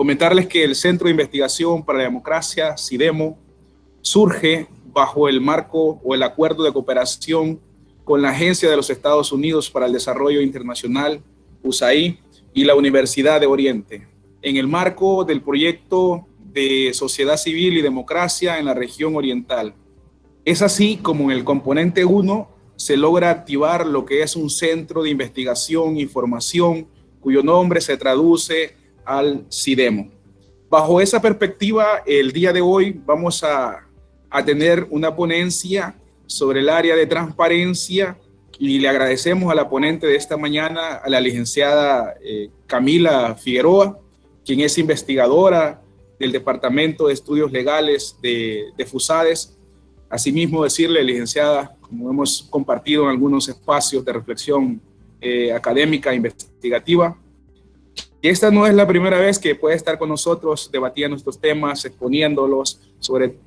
Comentarles que el Centro de Investigación para la Democracia, CIDEMO, surge bajo el marco o el acuerdo de cooperación con la Agencia de los Estados Unidos para el Desarrollo Internacional, USAID, y la Universidad de Oriente, en el marco del proyecto de sociedad civil y democracia en la región oriental. Es así como en el componente 1 se logra activar lo que es un centro de investigación y formación cuyo nombre se traduce al CIDEMO. Bajo esa perspectiva, el día de hoy vamos a tener una ponencia sobre el área de transparencia y le agradecemos a la ponente de esta mañana, a la licenciada Camila Figueroa, quien es investigadora del Departamento de Estudios Legales de FUSADES. Asimismo, decirle, licenciada, como hemos compartido en algunos espacios de reflexión académica e investigativa, que esta no es la primera vez que puede estar con nosotros debatiendo estos temas, exponiéndolos sobre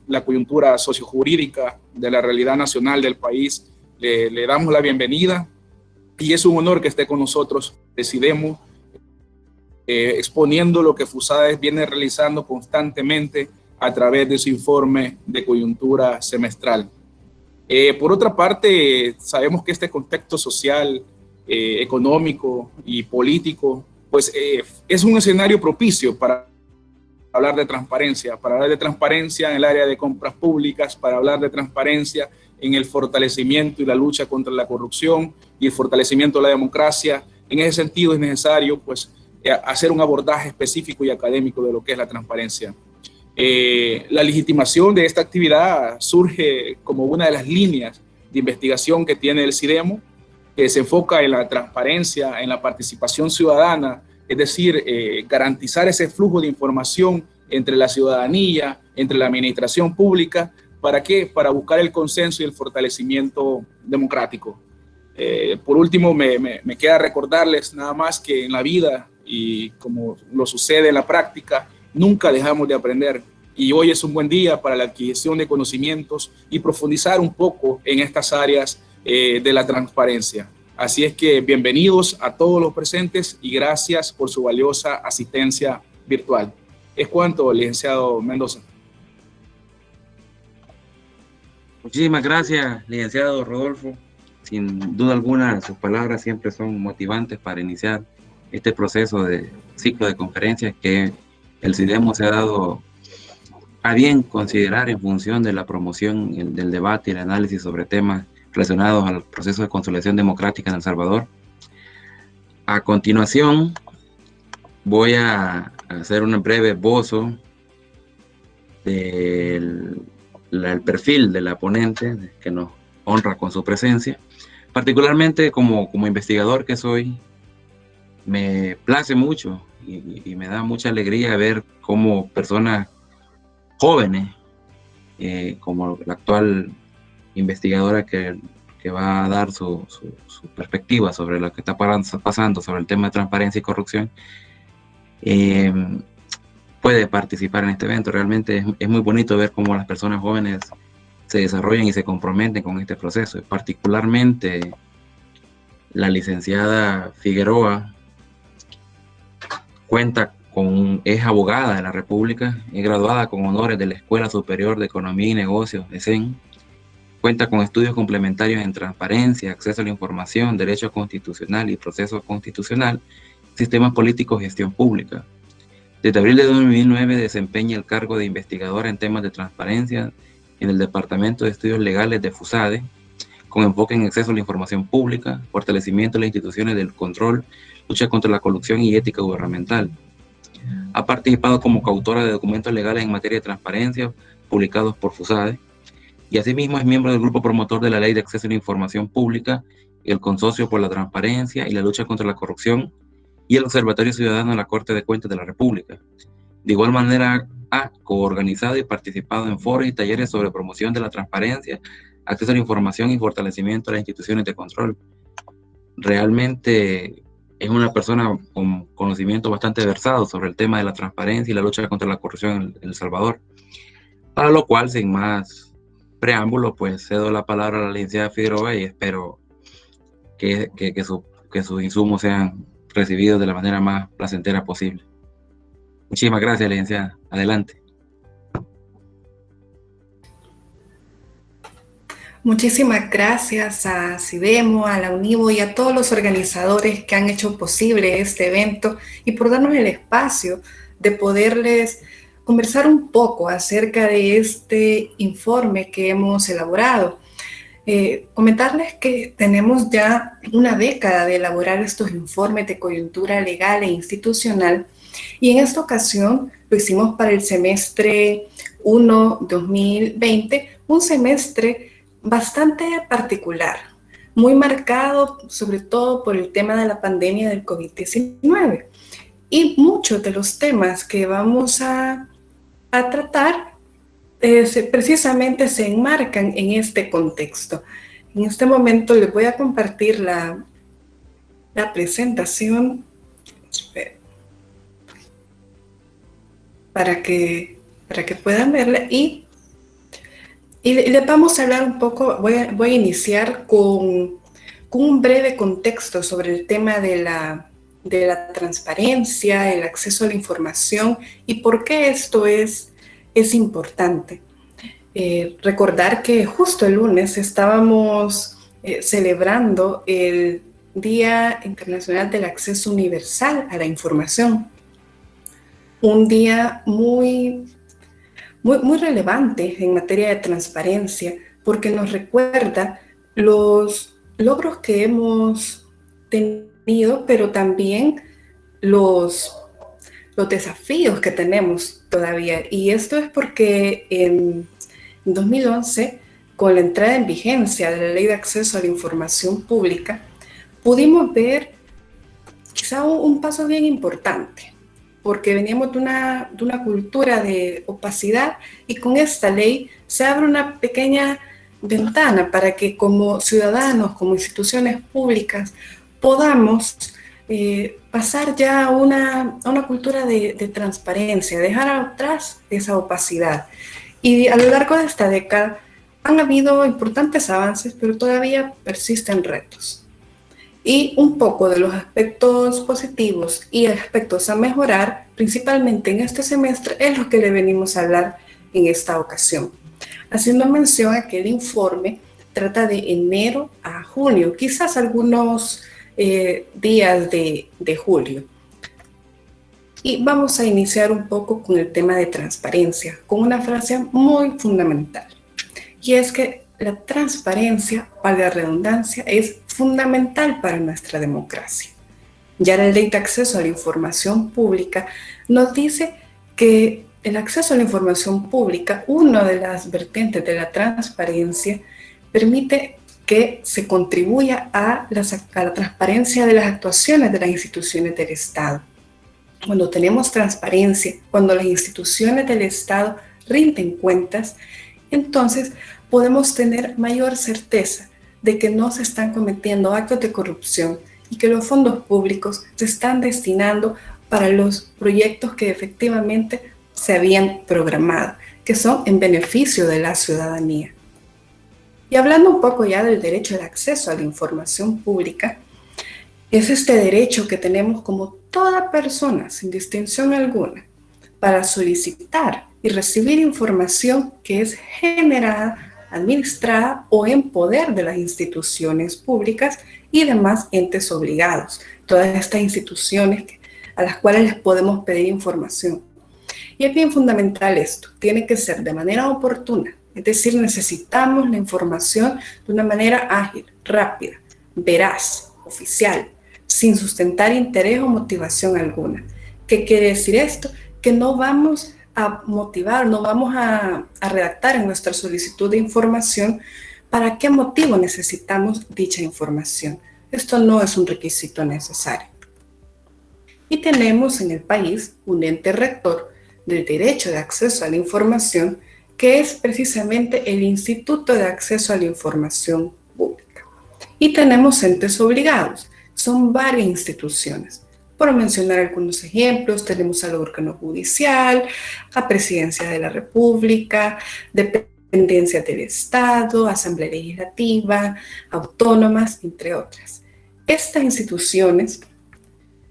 la coyuntura sociojurídica de la realidad nacional del país. Le damos la bienvenida y es un honor que esté con nosotros, decidimos, exponiendo lo que FUSADES viene realizando constantemente a través de su informe de coyuntura semestral. Por otra parte, sabemos que este contexto social, económico y político, pues es un escenario propicio para hablar de transparencia, en el área de compras públicas, para hablar de transparencia en el fortalecimiento y la lucha contra la corrupción y el fortalecimiento de la democracia. En ese sentido es necesario pues hacer un abordaje específico y académico de lo que es la transparencia. La legitimación de esta actividad surge como una de las líneas de investigación que tiene el CIDEMO, que se enfoca en la transparencia, en la participación ciudadana, es decir, garantizar ese flujo de información entre la ciudadanía, entre la administración pública. ¿Para qué? Para buscar el consenso y el fortalecimiento democrático. Por último, me queda recordarles nada más que en la vida, y como lo sucede en la práctica, nunca dejamos de aprender. Y hoy es un buen día para la adquisición de conocimientos y profundizar un poco en estas áreas de la transparencia. Así es que bienvenidos a todos los presentes y gracias por su valiosa asistencia virtual. Es cuanto, licenciado Mendoza. Muchísimas gracias, licenciado Rodolfo. Sin duda alguna, sus palabras siempre son motivantes para iniciar este proceso de ciclo de conferencias que el CIDEMO se ha dado a bien considerar en función de la promoción del debate y el análisis sobre temas relacionados al proceso de consolidación democrática en El Salvador. A continuación, voy a hacer un breve esbozo del perfil de la ponente que nos honra con su presencia. Particularmente como investigador que soy, me place mucho y me da mucha alegría ver cómo personas jóvenes, como la actual investigadora que va a dar su perspectiva sobre lo que está pasando sobre el tema de transparencia y corrupción, puede participar en este evento. Realmente es muy bonito ver cómo las personas jóvenes se desarrollan y se comprometen con este proceso. Particularmente la licenciada Figueroa es abogada de la República, es graduada con honores de la Escuela Superior de Economía y Negocios, ESEN. Cuenta con estudios complementarios en transparencia, acceso a la información, derecho constitucional y proceso constitucional, sistemas políticos y gestión pública. Desde abril de 2009 desempeña el cargo de investigadora en temas de transparencia en el Departamento de Estudios Legales de FUSADES, con enfoque en acceso a la información pública, fortalecimiento de las instituciones del control, lucha contra la corrupción y ética gubernamental. Ha participado como coautora de documentos legales en materia de transparencia publicados por FUSADES, y asimismo es miembro del grupo promotor de la Ley de Acceso a la Información Pública, el Consorcio por la Transparencia y la Lucha contra la Corrupción y el Observatorio Ciudadano de la Corte de Cuentas de la República. De igual manera, ha coorganizado y participado en foros y talleres sobre promoción de la transparencia, acceso a la información y fortalecimiento de las instituciones de control. Realmente es una persona con conocimiento bastante versado sobre el tema de la transparencia y la lucha contra la corrupción en El Salvador. Para lo cual, sin más preámbulo, pues cedo la palabra a la licenciada Figueroa y espero que sus insumos sean recibidos de la manera más placentera posible. Muchísimas gracias, licenciada. Adelante. Muchísimas gracias a CIDEMO, a la UNIVO y a todos los organizadores que han hecho posible este evento y por darnos el espacio de poderles conversar un poco acerca de este informe que hemos elaborado. Comentarles que tenemos ya una década de elaborar estos informes de coyuntura legal e institucional y en esta ocasión lo hicimos para el semestre 1 2020, un semestre bastante particular, muy marcado sobre todo por el tema de la pandemia del COVID-19. Y muchos de los temas que vamos a tratar precisamente se enmarcan en este contexto. En este momento les voy a compartir la presentación para que puedan verla y les vamos a hablar un poco. Voy a iniciar con un breve contexto sobre el tema de la transparencia, el acceso a la información y por qué esto es importante. Recordar que justo el lunes estábamos celebrando el Día Internacional del Acceso Universal a la Información. Un día muy relevante en materia de transparencia, porque nos recuerda los logros que hemos tenido, pero también los desafíos que tenemos todavía. Y esto es porque en 2011, con la entrada en vigencia de la Ley de Acceso a la Información Pública, pudimos ver quizá un paso bien importante, porque veníamos de una cultura de opacidad y con esta ley se abre una pequeña ventana para que como ciudadanos, como instituciones públicas, podamos pasar ya a una cultura de transparencia, dejar atrás esa opacidad. Y a lo largo de esta década han habido importantes avances, pero todavía persisten retos. Y un poco de los aspectos positivos y aspectos a mejorar, principalmente en este semestre, es lo que le venimos a hablar en esta ocasión. Haciendo mención a que el informe trata de enero a junio, quizás algunos días de julio. Y vamos a iniciar un poco con el tema de transparencia, con una frase muy fundamental. Y es que la transparencia, valga la redundancia, es fundamental para nuestra democracia. Ya la Ley de Acceso a la Información Pública nos dice que el acceso a la información pública, una de las vertientes de la transparencia, permite que se contribuya a la transparencia de las actuaciones de las instituciones del Estado. Cuando tenemos transparencia, cuando las instituciones del Estado rinden cuentas, entonces podemos tener mayor certeza de que no se están cometiendo actos de corrupción y que los fondos públicos se están destinando para los proyectos que efectivamente se habían programado, que son en beneficio de la ciudadanía. Y hablando un poco ya del derecho al acceso a la información pública, es este derecho que tenemos como toda persona, sin distinción alguna, para solicitar y recibir información que es generada, administrada o en poder de las instituciones públicas y demás entes obligados, todas estas instituciones a las cuales les podemos pedir información. Y es bien fundamental esto, tiene que ser de manera oportuna, es decir, necesitamos la información de una manera ágil, rápida, veraz, oficial, sin sustentar interés o motivación alguna. ¿Qué quiere decir esto? Que no vamos a motivar, no vamos a redactar en nuestra solicitud de información para qué motivo necesitamos dicha información. Esto no es un requisito necesario. Y tenemos en el país un ente rector del derecho de acceso a la información, que es precisamente el Instituto de Acceso a la Información Pública. Y tenemos entes obligados, son varias instituciones. Por mencionar algunos ejemplos, tenemos al órgano judicial, a Presidencia de la República, dependencias del Estado, Asamblea Legislativa, autónomas, entre otras. Estas instituciones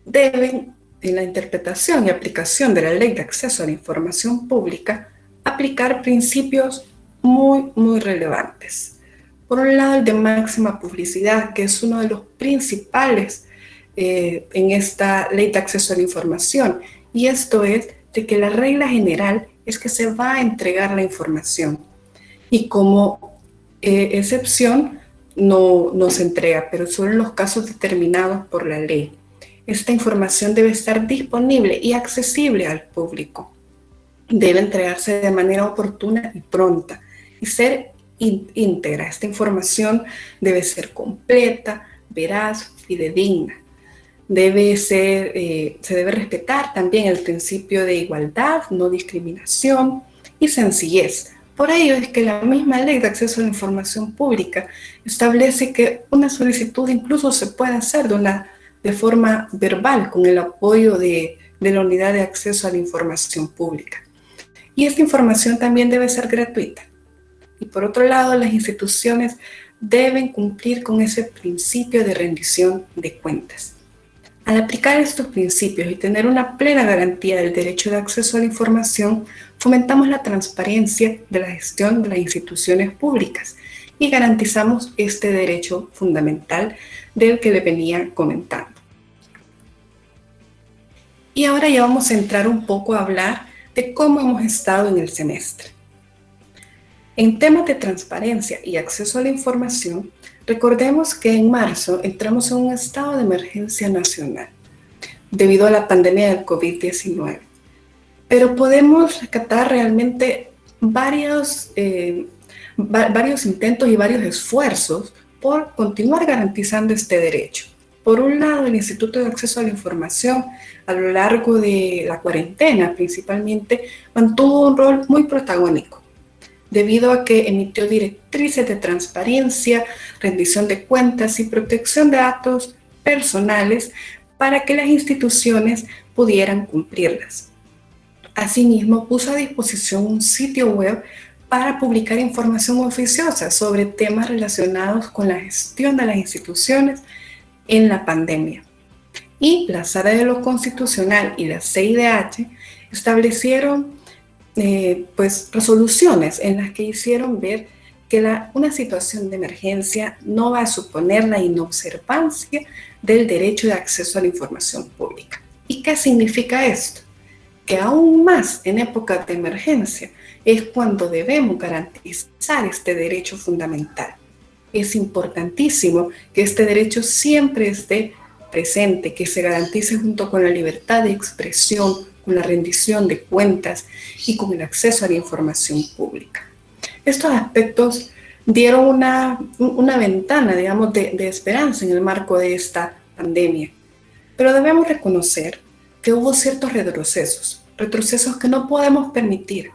deben en la interpretación y aplicación de la Ley de Acceso a la Información Pública, aplicar principios muy relevantes. Por un lado, el de máxima publicidad, que es uno de los principales en esta Ley de Acceso a la Información, y esto es de que la regla general es que se va a entregar la información, y como excepción no se entrega, pero solo en los casos determinados por la ley. Esta información debe estar disponible y accesible al público. Debe entregarse de manera oportuna y pronta y ser íntegra. Esta información debe ser completa, veraz, fidedigna. Se debe respetar también el principio de igualdad, no discriminación y sencillez. Por ello es que la misma Ley de Acceso a la Información Pública establece que una solicitud incluso se puede hacer de forma verbal con el apoyo de la Unidad de Acceso a la Información Pública. Y esta información también debe ser gratuita. Y por otro lado, las instituciones deben cumplir con ese principio de rendición de cuentas. Al aplicar estos principios y tener una plena garantía del derecho de acceso a la información, fomentamos la transparencia de la gestión de las instituciones públicas y garantizamos este derecho fundamental del que le venía comentando. Y ahora ya vamos a entrar un poco a hablar de cómo hemos estado en el semestre. En temas de transparencia y acceso a la información, recordemos que en marzo entramos en un estado de emergencia nacional debido a la pandemia del COVID-19. Pero podemos rescatar realmente varios intentos y varios esfuerzos por continuar garantizando este derecho. Por un lado, el Instituto de Acceso a la Información, a lo largo de la cuarentena principalmente, mantuvo un rol muy protagónico, debido a que emitió directrices de transparencia, rendición de cuentas y protección de datos personales para que las instituciones pudieran cumplirlas. Asimismo, puso a disposición un sitio web para publicar información oficiosa sobre temas relacionados con la gestión de las instituciones en la pandemia. Y la Sala de lo Constitucional y la CIDH establecieron resoluciones en las que hicieron ver que una situación de emergencia no va a suponer la inobservancia del derecho de acceso a la información pública. ¿Y qué significa esto? Que aún más en épocas de emergencia es cuando debemos garantizar este derecho fundamental. Es importantísimo que este derecho siempre esté presente, que se garantice junto con la libertad de expresión, con la rendición de cuentas y con el acceso a la información pública. Estos aspectos dieron una ventana, digamos, de esperanza en el marco de esta pandemia. Pero debemos reconocer que hubo ciertos retrocesos que no podemos permitir,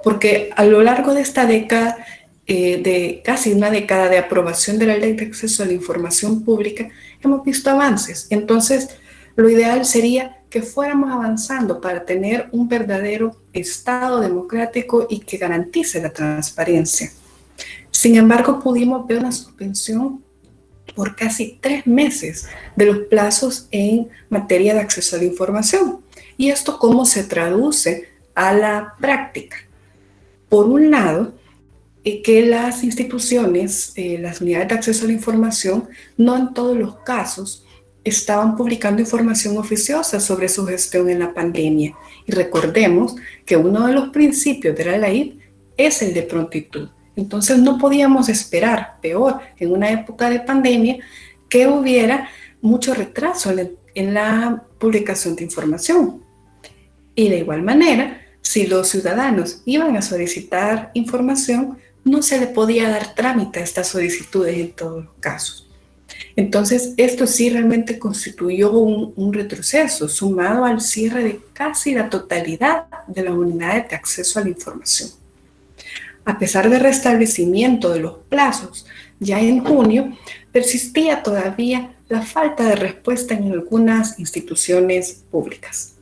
porque a lo largo de esta década, de casi una década de aprobación de la Ley de Acceso a la Información Pública, hemos visto avances. Entonces, lo ideal sería que fuéramos avanzando para tener un verdadero Estado democrático y que garantice la transparencia. Sin embargo, pudimos ver una suspensión por casi 3 meses de los plazos en materia de acceso a la información. ¿Y esto cómo se traduce a la práctica? Por un lado, que las instituciones, las unidades de acceso a la información, no en todos los casos estaban publicando información oficiosa sobre su gestión en la pandemia. Y recordemos que uno de los principios de la ley es el de prontitud. Entonces no podíamos esperar, peor, en una época de pandemia, que hubiera mucho retraso en la publicación de información. Y de igual manera, si los ciudadanos iban a solicitar información, no se le podía dar trámite a estas solicitudes en todos los casos. Entonces, esto sí realmente constituyó un retroceso, sumado al cierre de casi la totalidad de las unidades de acceso a la información. A pesar del restablecimiento de los plazos, ya en junio, persistía todavía la falta de respuesta en algunas instituciones públicas.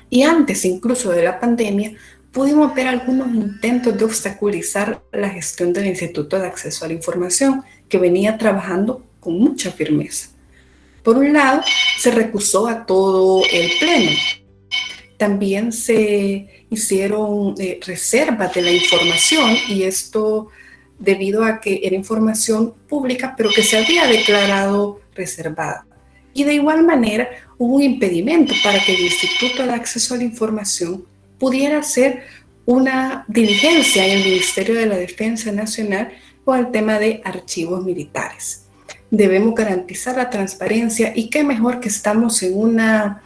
Y antes incluso de la pandemia, pudimos ver algunos intentos de obstaculizar la gestión del Instituto de Acceso a la Información, que venía trabajando con mucha firmeza. Por un lado, se recusó a todo el Pleno. También se hicieron reservas de la información, y esto debido a que era información pública, pero que se había declarado reservada. Y de igual manera hubo un impedimento para que el Instituto de Acceso a la Información pudiera hacer una diligencia en el Ministerio de la Defensa Nacional con el tema de archivos militares. Debemos garantizar la transparencia, y qué mejor que estamos en una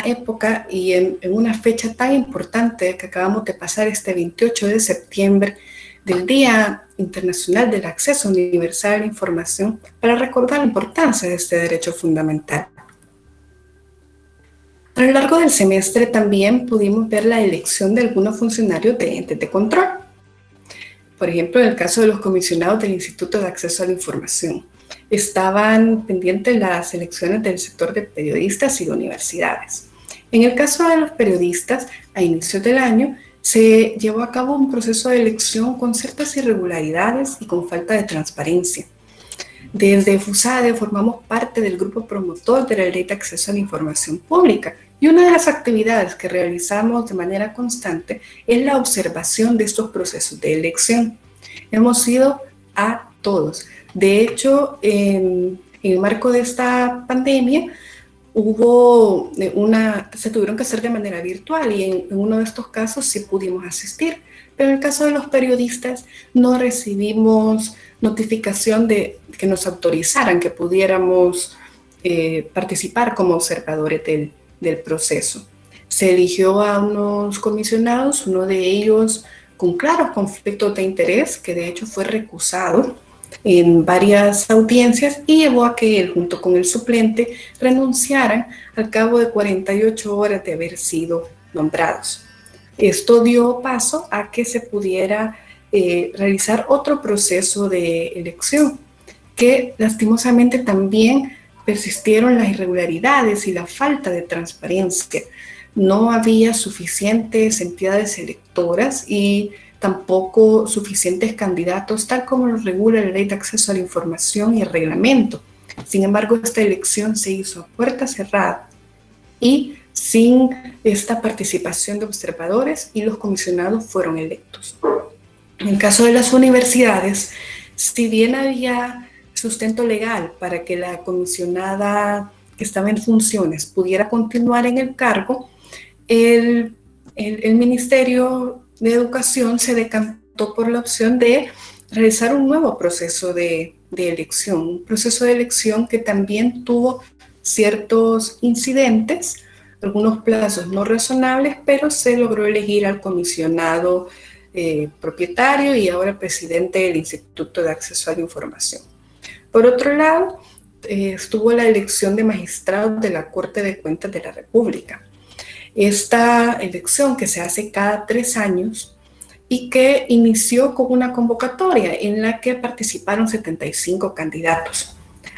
época y en una fecha tan importante que acabamos de pasar, este 28 de septiembre, del Día Internacional del Acceso Universal a la Información, para recordar la importancia de este derecho fundamental. A lo largo del semestre también pudimos ver la elección de algunos funcionarios de entes de control. Por ejemplo, en el caso de los comisionados del Instituto de Acceso a la Información, estaban pendientes las elecciones del sector de periodistas y de universidades. En el caso de los periodistas, a inicios del año, se llevó a cabo un proceso de elección con ciertas irregularidades y con falta de transparencia. Desde FUSADE formamos parte del grupo promotor de la Ley de Acceso a la Información Pública, y una de las actividades que realizamos de manera constante es la observación de estos procesos de elección. Hemos ido a todos. De hecho, en el marco de esta pandemia, se tuvieron que hacer de manera virtual, y en uno de estos casos sí pudimos asistir, pero en el caso de los periodistas no recibimos notificación de que nos autorizaran que pudiéramos participar como observadores del proceso. Se eligió a unos comisionados, uno de ellos con claros conflictos de interés, que de hecho fue recusado en varias audiencias, y llevó a que él, junto con el suplente, renunciaran al cabo de 48 horas de haber sido nombrados. Esto dio paso a que se pudiera realizar otro proceso de elección, que lastimosamente también persistieron las irregularidades y la falta de transparencia. No había suficientes entidades electoras y tampoco suficientes candidatos, tal como lo regula la Ley de Acceso a la Información y el reglamento. Sin embargo, esta elección se hizo a puerta cerrada y sin esta participación de observadores, y los comisionados fueron electos. En el caso de las universidades, si bien había sustento legal para que la comisionada que estaba en funciones pudiera continuar en el cargo, el Ministerio de Educación se decantó por la opción de realizar un nuevo proceso de elección, un proceso de elección que también tuvo ciertos incidentes, algunos plazos no razonables, pero se logró elegir al comisionado propietario y ahora presidente del Instituto de Acceso a la Información. Por otro lado, estuvo la elección de magistrados de la Corte de Cuentas de la República. Esta elección, que se hace cada 3 años y que inició con una convocatoria en la que participaron 75 candidatos.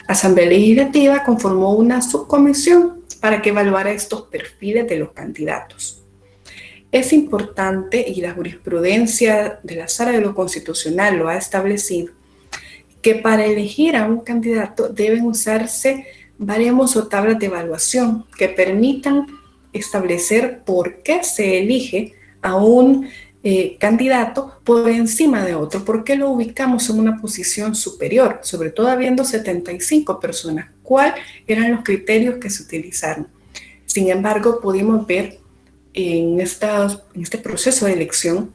Asamblea Legislativa conformó una subcomisión para que evaluara estos perfiles de los candidatos. Es importante, y la jurisprudencia de la Sala de lo Constitucional lo ha establecido, que para elegir a un candidato deben usarse baremos o tablas de evaluación que permitan establecer por qué se elige a un candidato por encima de otro, por qué lo ubicamos en una posición superior, sobre todo habiendo 75 personas, cuáles eran los criterios que se utilizaron. Sin embargo, pudimos ver en este proceso de elección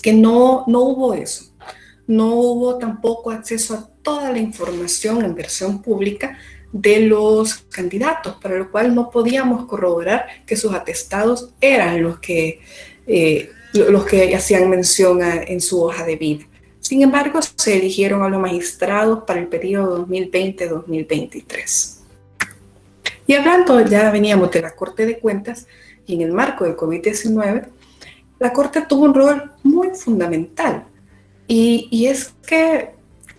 que no hubo eso. No hubo tampoco acceso a toda la información en versión pública de los candidatos, para lo cual no podíamos corroborar que sus atestados eran los que hacían mención en su hoja de vida. Sin embargo, se eligieron a los magistrados para el periodo 2020-2023. Y hablando, ya veníamos de la Corte de Cuentas, y en el marco del COVID-19, la Corte tuvo un rol muy fundamental. Y es que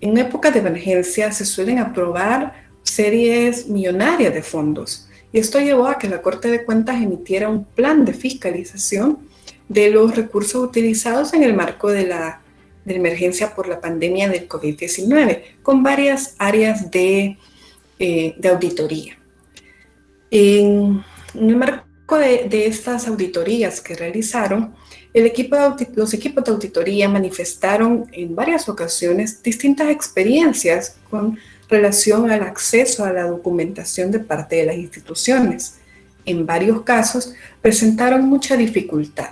en época de emergencia se suelen aprobar series millonarias de fondos. Y esto llevó a que la Corte de Cuentas emitiera un plan de fiscalización de los recursos utilizados en el marco de la emergencia por la pandemia del COVID-19, con varias áreas de de auditoría. En el marco de estas auditorías que realizaron, los equipos de auditoría manifestaron en varias ocasiones distintas experiencias con relación al acceso a la documentación de parte de las instituciones. En varios casos presentaron mucha dificultad.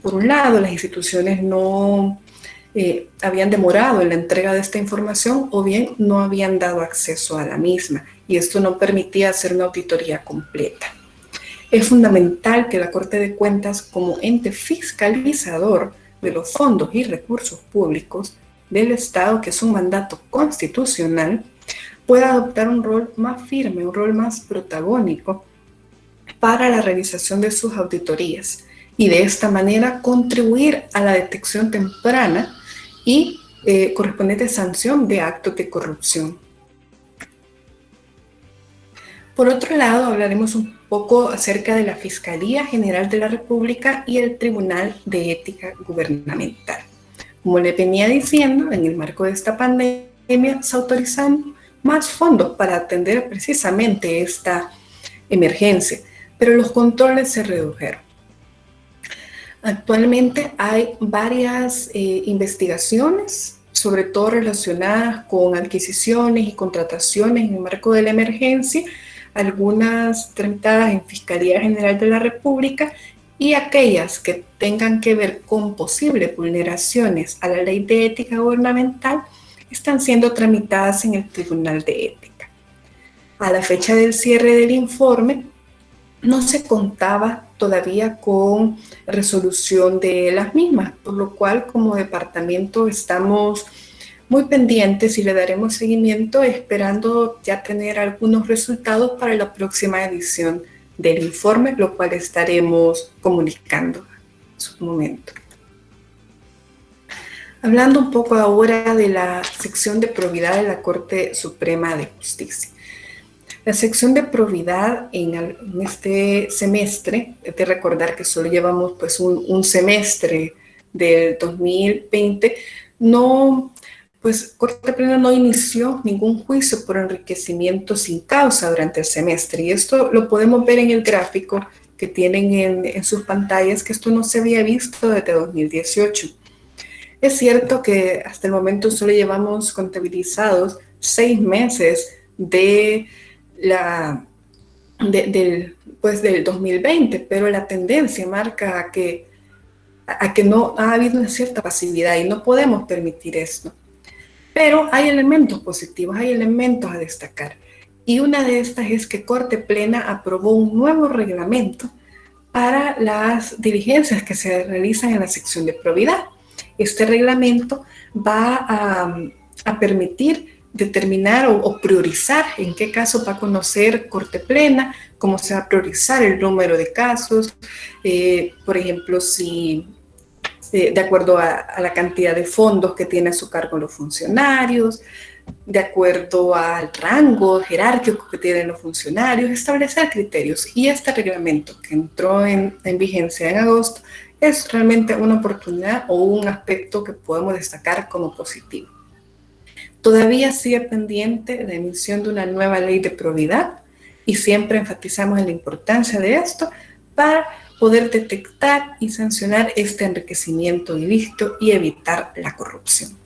Por un lado, las instituciones no habían demorado en la entrega de esta información o bien no habían dado acceso a la misma, y esto no permitía hacer una auditoría completa. Es fundamental que la Corte de Cuentas, como ente fiscalizador de los fondos y recursos públicos del Estado, que es un mandato constitucional, pueda adoptar un rol más firme, un rol más protagónico para la realización de sus auditorías, y de esta manera contribuir a la detección temprana y correspondiente sanción de actos de corrupción. Por otro lado, hablaremos un poco acerca de la Fiscalía General de la República y el Tribunal de Ética Gubernamental. Como les venía diciendo, en el marco de esta pandemia se autorizaron más fondos para atender precisamente esta emergencia, pero los controles se redujeron. Actualmente hay varias investigaciones, sobre todo relacionadas con adquisiciones y contrataciones en el marco de la emergencia, algunas tramitadas en Fiscalía General de la República y aquellas que tengan que ver con posibles vulneraciones a la Ley de Ética Gubernamental están siendo tramitadas en el Tribunal de Ética. A la fecha del cierre del informe, no se contaba todavía con resolución de las mismas, por lo cual como departamento estamos muy pendientes y le daremos seguimiento esperando ya tener algunos resultados para la próxima edición del informe, lo cual estaremos comunicando en su momento. Hablando un poco ahora de la sección de probidad de la Corte Suprema de Justicia. La sección de probidad en este semestre, hay que recordar que solo llevamos pues un semestre del 2020, Corte Plena no inició ningún juicio por enriquecimiento sin causa durante el semestre, y esto lo podemos ver en el gráfico que tienen en sus pantallas, que esto no se había visto desde 2018. Es cierto que hasta el momento solo llevamos contabilizados 6 meses del 2020, pero la tendencia marca a que no ha habido una cierta pasividad y no podemos permitir esto. Pero hay elementos positivos, hay elementos a destacar. Y una de estas es que Corte Plena aprobó un nuevo reglamento para las diligencias que se realizan en la sección de probidad. Este reglamento va a permitir determinar o priorizar en qué caso va a conocer Corte Plena, cómo se va a priorizar el número de casos, por ejemplo, si de acuerdo a la cantidad de fondos que tiene a su cargo los funcionarios, de acuerdo al rango jerárquico que tienen los funcionarios, establecer criterios. Y este reglamento que entró en vigencia en agosto es realmente una oportunidad o un aspecto que podemos destacar como positivo. Todavía sigue pendiente la emisión de una nueva ley de probidad y siempre enfatizamos en la importancia de esto para poder detectar y sancionar este enriquecimiento ilícito y evitar la corrupción.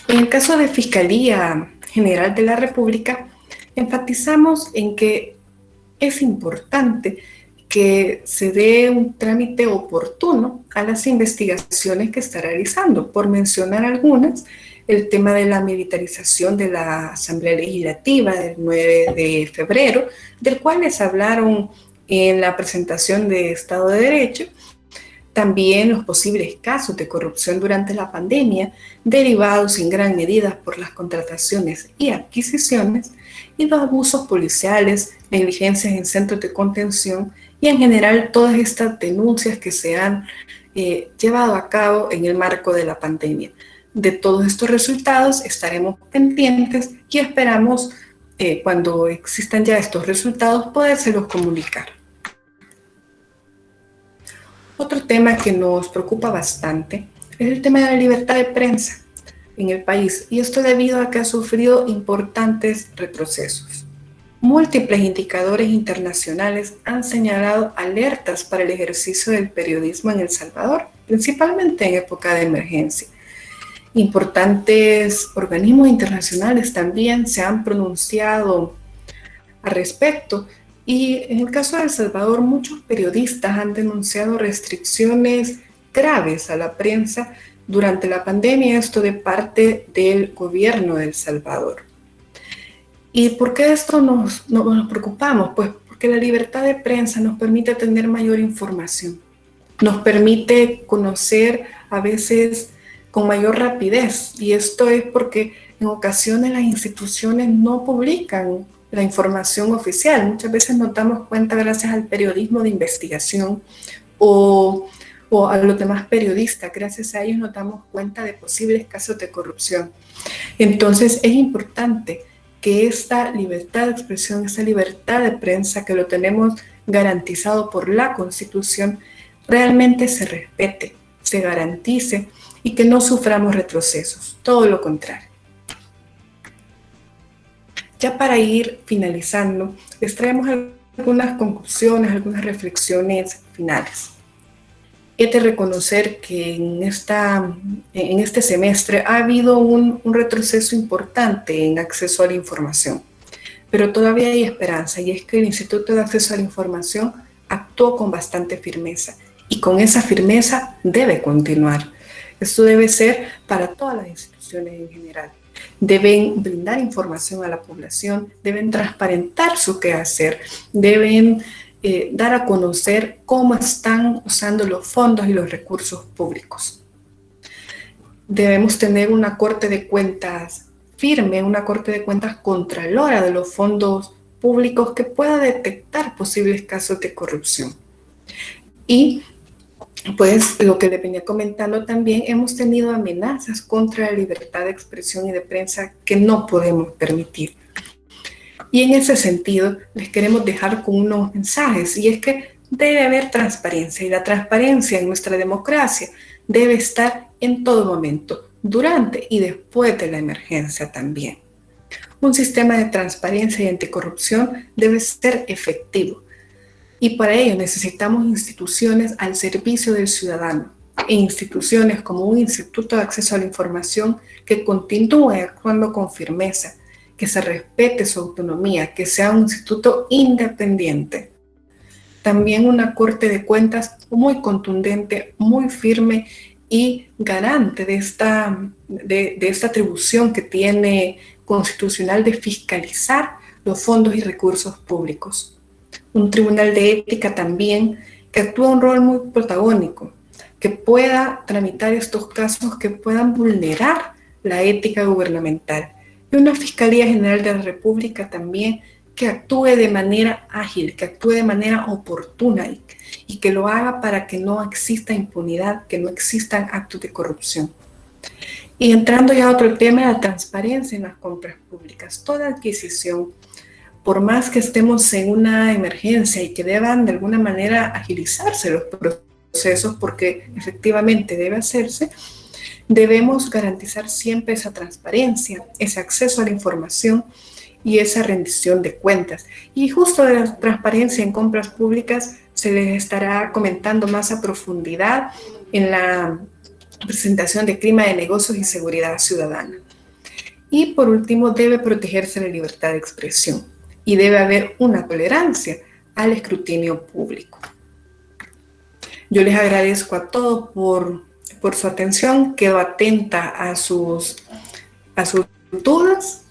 En el caso de Fiscalía General de la República, enfatizamos en que es importante que se dé un trámite oportuno a las investigaciones que está realizando. Por mencionar algunas, el tema de la militarización de la Asamblea Legislativa del 9 de febrero, del cual les hablaron en la presentación de Estado de Derecho. También los posibles casos de corrupción durante la pandemia, derivados en gran medida por las contrataciones y adquisiciones, y los abusos policiales, negligencias en centros de contención y en general todas estas denuncias que se han llevado a cabo en el marco de la pandemia. De todos estos resultados estaremos pendientes y esperamos cuando existan ya estos resultados podérselos comunicar. Otro tema que nos preocupa bastante es el tema de la libertad de prensa. en el país, y esto debido a que ha sufrido importantes retrocesos. Múltiples indicadores internacionales han señalado alertas para el ejercicio del periodismo en El Salvador, principalmente en época de emergencia. Importantes organismos internacionales también se han pronunciado al respecto, y en el caso de El Salvador muchos periodistas han denunciado restricciones graves a la prensa durante la pandemia, esto de parte del gobierno de El Salvador. ¿Y por qué esto nos preocupamos? Pues porque la libertad de prensa nos permite tener mayor información, nos permite conocer a veces con mayor rapidez, y esto es porque en ocasiones las instituciones no publican la información oficial. Muchas veces nos damos cuenta gracias al periodismo de investigación o a los demás periodistas, gracias a ellos nos damos cuenta de posibles casos de corrupción. Entonces es importante que esta libertad de expresión, esta libertad de prensa que lo tenemos garantizado por la Constitución, realmente se respete, se garantice y que no suframos retrocesos, todo lo contrario. Ya para ir finalizando, les traemos algunas conclusiones, algunas reflexiones finales. He de reconocer que en este semestre ha habido un retroceso importante en acceso a la información, pero todavía hay esperanza, y es que el Instituto de Acceso a la Información actuó con bastante firmeza, y con esa firmeza debe continuar. Esto debe ser para todas las instituciones en general. Deben brindar información a la población, deben transparentar su quehacer, deben dar a conocer cómo están usando los fondos y los recursos públicos. Debemos tener una Corte de Cuentas firme, una Corte de Cuentas contralora de los fondos públicos que pueda detectar posibles casos de corrupción. Y pues lo que le venía comentando también, hemos tenido amenazas contra la libertad de expresión y de prensa que no podemos permitir. Y en ese sentido, les queremos dejar con unos mensajes, y es que debe haber transparencia, y la transparencia en nuestra democracia debe estar en todo momento, durante y después de la emergencia también. Un sistema de transparencia y anticorrupción debe ser efectivo, y para ello necesitamos instituciones al servicio del ciudadano, e instituciones como un Instituto de Acceso a la Información que continúe actuando con firmeza, que se respete su autonomía, que sea un instituto independiente. También una Corte de Cuentas muy contundente, muy firme y garante de esta atribución que tiene constitucional de fiscalizar los fondos y recursos públicos. Un tribunal de ética también que actúa un rol muy protagónico, que pueda tramitar estos casos que puedan vulnerar la ética gubernamental. Y una Fiscalía General de la República también que actúe de manera ágil, que actúe de manera oportuna y que lo haga para que no exista impunidad, que no existan actos de corrupción. Y entrando ya a otro tema, la transparencia en las compras públicas. Toda adquisición, por más que estemos en una emergencia y que deban de alguna manera agilizarse los procesos, porque efectivamente debe hacerse, debemos garantizar siempre esa transparencia, ese acceso a la información y esa rendición de cuentas. Y justo de la transparencia en compras públicas se les estará comentando más a profundidad en la presentación de Clima de Negocios y Seguridad Ciudadana. Y por último, debe protegerse la libertad de expresión y debe haber una tolerancia al escrutinio público. Yo les agradezco a todos por su atención, quedo atenta a sus dudas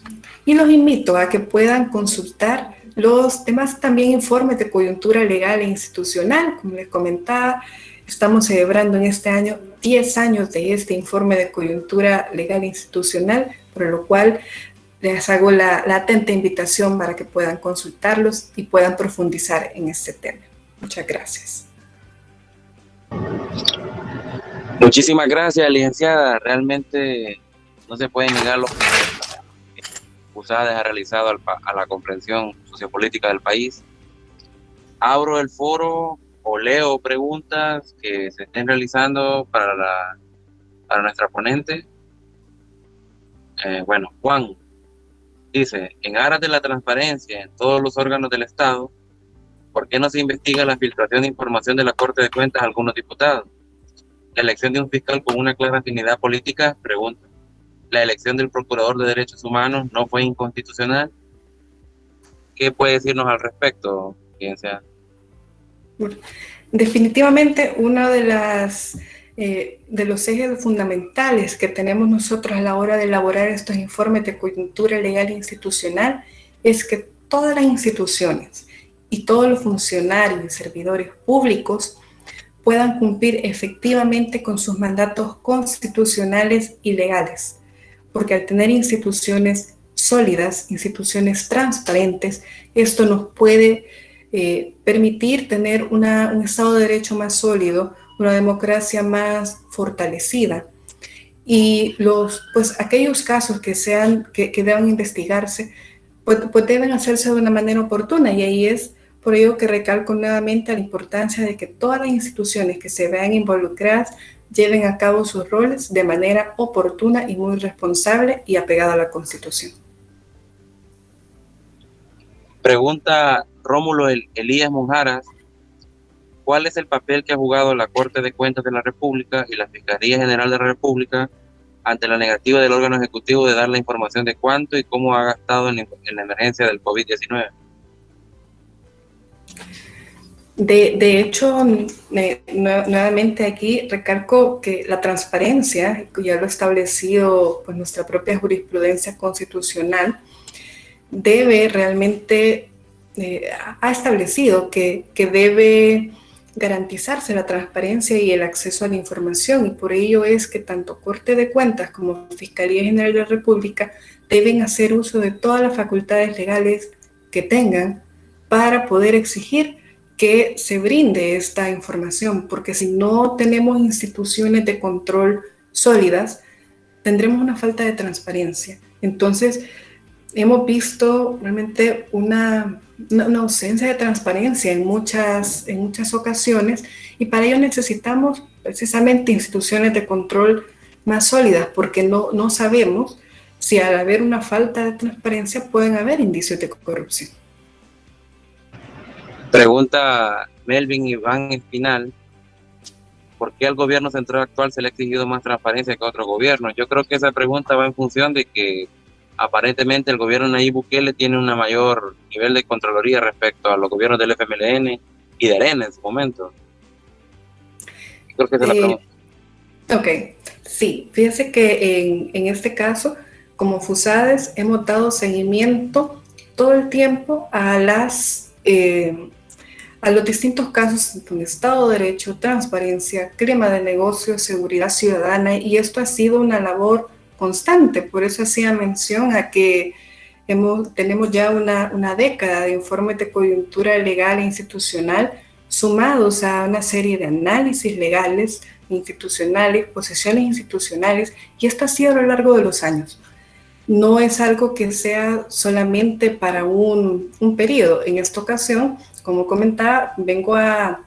y los invito a que puedan consultar los demás también informes de coyuntura legal e institucional. Como les comentaba, estamos celebrando en este año 10 años de este informe de coyuntura legal e institucional, por lo cual les hago la atenta invitación para que puedan consultarlos y puedan profundizar en este tema. Muchas gracias. Muchísimas gracias, licenciada. Realmente no se pueden negar los que usted ha realizado a la comprensión sociopolítica del país. Abro el foro o leo preguntas que se estén realizando para nuestra ponente. Bueno, Juan dice, en aras de la transparencia en todos los órganos del Estado, ¿por qué no se investiga la filtración de información de la Corte de Cuentas a algunos diputados? La elección de un fiscal con una clara afinidad política, pregunta. La elección del Procurador de Derechos Humanos no fue inconstitucional. ¿Qué puede decirnos al respecto, quien sea? Definitivamente uno de los ejes fundamentales que tenemos nosotros a la hora de elaborar estos informes de coyuntura legal e institucional es que todas las instituciones y todos los funcionarios y servidores públicos puedan cumplir efectivamente con sus mandatos constitucionales y legales, porque al tener instituciones sólidas, instituciones transparentes, esto nos puede permitir tener un Estado de Derecho más sólido, una democracia más fortalecida. Y aquellos casos que deban investigarse, pues deben hacerse de una manera oportuna, y ahí es por ello que recalco nuevamente la importancia de que todas las instituciones que se vean involucradas lleven a cabo sus roles de manera oportuna y muy responsable y apegada a la Constitución. Pregunta Rómulo Elías Monjaras, ¿cuál es el papel que ha jugado la Corte de Cuentas de la República y la Fiscalía General de la República ante la negativa del órgano ejecutivo de dar la información de cuánto y cómo ha gastado en la emergencia del COVID-19? De hecho, nuevamente aquí recalco que la transparencia, ya lo ha establecido pues, nuestra propia jurisprudencia constitucional, debe realmente, ha establecido que debe garantizarse la transparencia y el acceso a la información, y por ello es que tanto Corte de Cuentas como Fiscalía General de la República deben hacer uso de todas las facultades legales que tengan para poder exigir que se brinde esta información, porque si no tenemos instituciones de control sólidas, tendremos una falta de transparencia. Entonces, hemos visto realmente una ausencia de transparencia en muchas ocasiones, y para ello necesitamos precisamente instituciones de control más sólidas, porque no sabemos si al haber una falta de transparencia pueden haber indicios de corrupción. Pregunta Melvin Iván Espinal, ¿por qué al gobierno central actual se le ha exigido más transparencia que a otros gobiernos? Yo creo que esa pregunta va en función de que aparentemente el gobierno de Nayib Bukele tiene un mayor nivel de contraloría respecto a los gobiernos del FMLN y de Arena en su momento. Creo que esa es la pregunta. Ok, sí, fíjense que en este caso, como FUSADES, hemos dado seguimiento todo el tiempo a los distintos casos de Estado de Derecho, transparencia, clima de negocios, seguridad ciudadana, y esto ha sido una labor constante. Por eso hacía mención a que tenemos ya una década de informes de coyuntura legal e institucional sumados a una serie de análisis legales, institucionales, posiciones institucionales, y esto ha sido a lo largo de los años. No es algo que sea solamente para un periodo. En esta ocasión, como comentaba, vengo a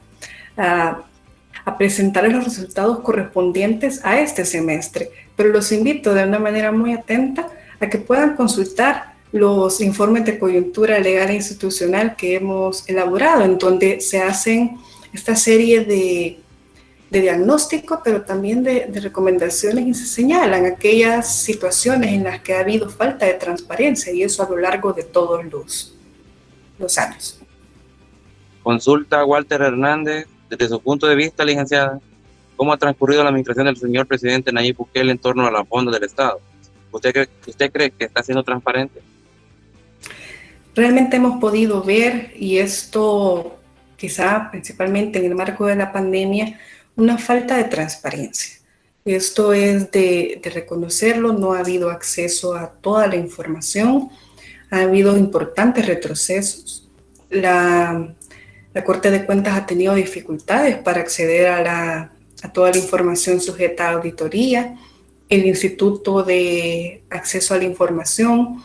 presentarles los resultados correspondientes a este semestre, pero los invito de una manera muy atenta a que puedan consultar los informes de coyuntura legal e institucional que hemos elaborado, en donde se hacen esta serie de diagnóstico, pero también de recomendaciones, y se señalan aquellas situaciones en las que ha habido falta de transparencia, y eso a lo largo de todos los años. Consulta Walter Hernández, desde su punto de vista, licenciada, ¿cómo ha transcurrido la administración del señor presidente Nayib Bukele en torno a los fondos del Estado? ¿Usted cree que está siendo transparente? Realmente hemos podido ver, y esto quizá principalmente en el marco de la pandemia, una falta de transparencia. Esto es de reconocerlo. No ha habido acceso a toda la información, ha habido importantes retrocesos. La Corte de Cuentas ha tenido dificultades para acceder a toda la información sujeta a auditoría. El Instituto de Acceso a la Información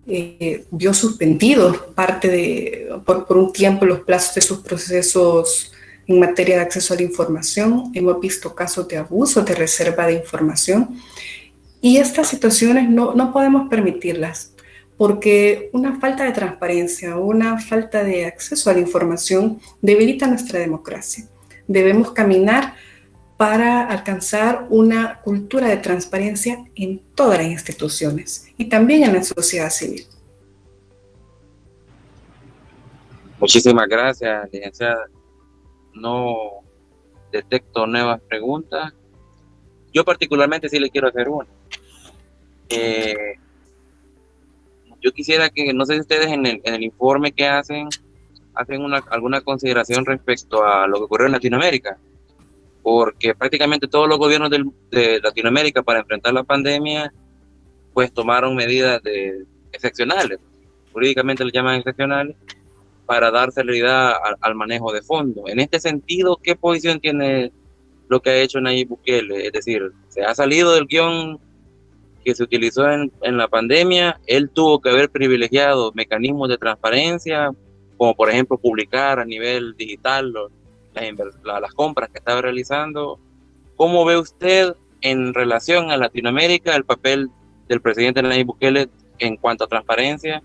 vio suspendidos por un tiempo los plazos de sus procesos en materia de acceso a la información. Hemos visto casos de abuso de reserva de información, Y estas situaciones no podemos permitirlas, porque una falta de transparencia, una falta de acceso a la información debilita nuestra democracia. Debemos caminar para alcanzar una cultura de transparencia en todas las instituciones y también en la sociedad civil. Muchísimas gracias, licenciada. No detecto nuevas preguntas. Yo particularmente sí le quiero hacer una. Yo quisiera que, no sé si ustedes en el informe que hacen alguna consideración respecto a lo que ocurrió en Latinoamérica, porque prácticamente todos los gobiernos de Latinoamérica para enfrentar la pandemia, pues tomaron medidas excepcionales, jurídicamente le llaman excepcionales, para dar celeridad al manejo de fondos. En este sentido, ¿qué posición tiene lo que ha hecho Nayib Bukele? Es decir, se ha salido del guión que se utilizó en la pandemia. Él tuvo que haber privilegiado mecanismos de transparencia, como por ejemplo publicar a nivel digital las compras que estaba realizando. ¿Cómo ve usted en relación a Latinoamérica el papel del presidente Nayib Bukele en cuanto a transparencia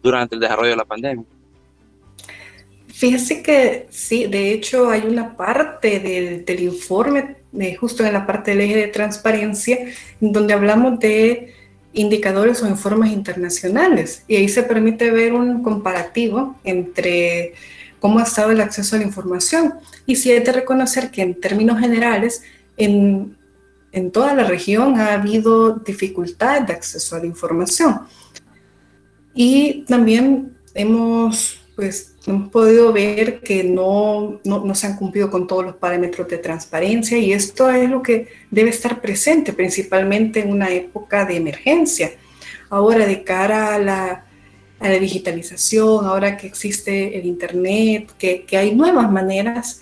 durante el desarrollo de la pandemia? Fíjese que sí, de hecho hay una parte del informe, justo en la parte del eje de transparencia, donde hablamos de indicadores o informes internacionales, y ahí se permite ver un comparativo entre cómo ha estado el acceso a la información. Y sí hay de reconocer que en términos generales, en toda la región ha habido dificultades de acceso a la información. Y también hemos podido ver que no se han cumplido con todos los parámetros de transparencia, y esto es lo que debe estar presente principalmente en una época de emergencia. Ahora, de cara a la digitalización, ahora que existe el Internet, que hay nuevas maneras,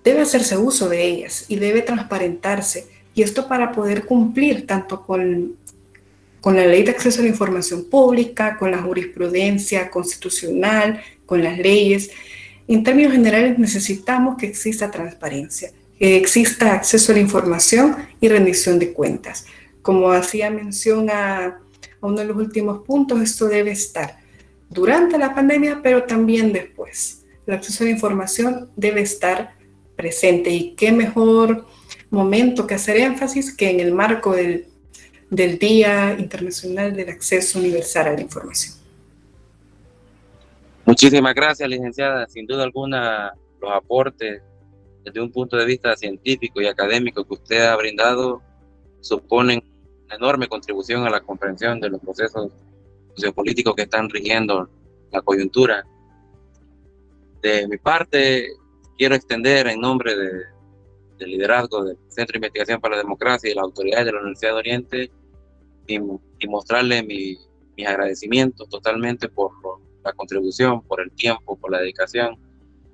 debe hacerse uso de ellas y debe transparentarse. Y esto para poder cumplir tanto con la Ley de Acceso a la Información Pública, con la jurisprudencia constitucional, con las leyes. En términos generales, necesitamos que exista transparencia, que exista acceso a la información y rendición de cuentas. Como hacía mención a uno de los últimos puntos, esto debe estar durante la pandemia, pero también después. El acceso a la información debe estar presente, y qué mejor momento que hacer énfasis que en el marco del Día Internacional del Acceso Universal a la Información. Muchísimas gracias, licenciada. Sin duda alguna, los aportes desde un punto de vista científico y académico que usted ha brindado suponen una enorme contribución a la comprensión de los procesos sociopolíticos que están rigiendo la coyuntura. De mi parte, quiero extender en nombre del liderazgo del Centro de Investigación para la Democracia y de las autoridades de la Universidad de Oriente y mostrarle mis agradecimientos totalmente por la contribución, por el tiempo, por la dedicación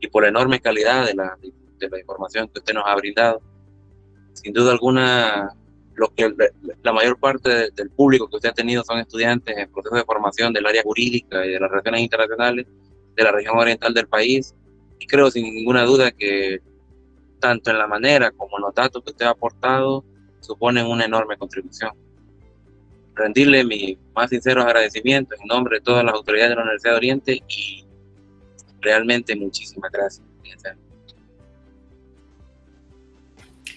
y por la enorme calidad de la información que usted nos ha brindado. Sin duda alguna, la mayor parte del público que usted ha tenido son estudiantes en proceso de formación del área jurídica y de las relaciones internacionales de la región oriental del país, y creo sin ninguna duda que tanto en la manera como en los datos que usted ha aportado suponen una enorme contribución. Rendirle mis más sinceros agradecimientos en nombre de todas las autoridades de la Universidad de Oriente, y realmente muchísimas gracias.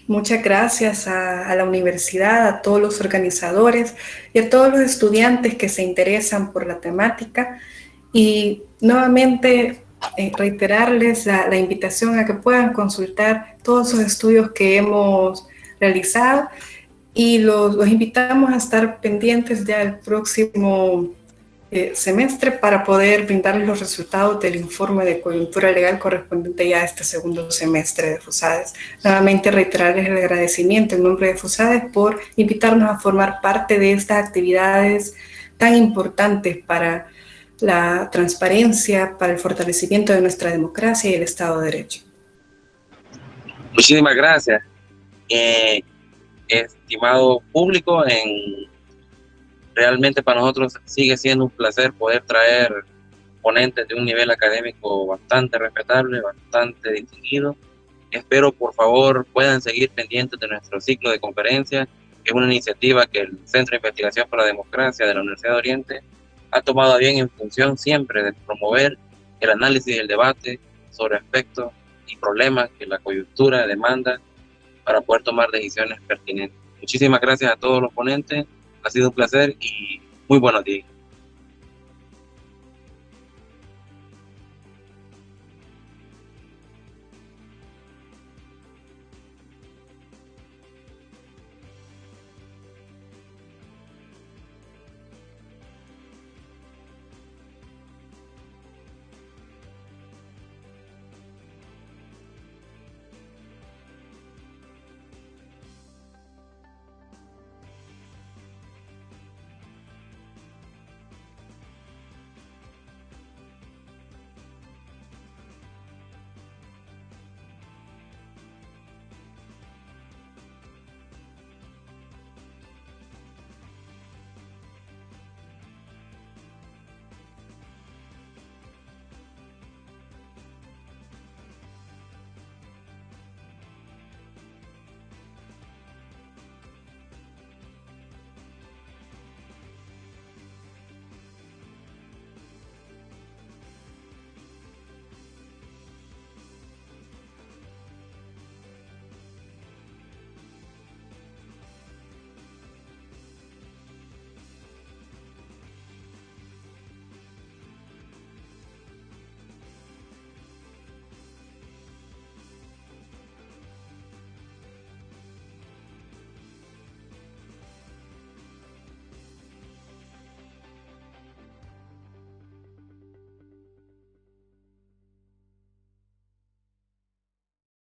Muchas gracias a la universidad, a todos los organizadores y a todos los estudiantes que se interesan por la temática, y nuevamente reiterarles la invitación a que puedan consultar todos los estudios que hemos realizado, y los invitamos a estar pendientes ya el próximo semestre para poder brindarles los resultados del informe de coyuntura legal correspondiente ya a este segundo semestre de FUSADES. Nuevamente reiterarles el agradecimiento en nombre de FUSADES por invitarnos a formar parte de estas actividades tan importantes para la transparencia, para el fortalecimiento de nuestra democracia y el Estado de Derecho. Muchísimas gracias. Estimado público, realmente para nosotros sigue siendo un placer poder traer ponentes de un nivel académico bastante respetable, bastante distinguido. Espero por favor puedan seguir pendientes de nuestro ciclo de conferencias que es una iniciativa que el Centro de Investigación para la Democracia de la Universidad de Oriente ha tomado a bien en función siempre de promover el análisis y el debate sobre aspectos y problemas que la coyuntura demanda para poder tomar decisiones pertinentes. Muchísimas gracias a todos los ponentes, ha sido un placer y muy buenos días.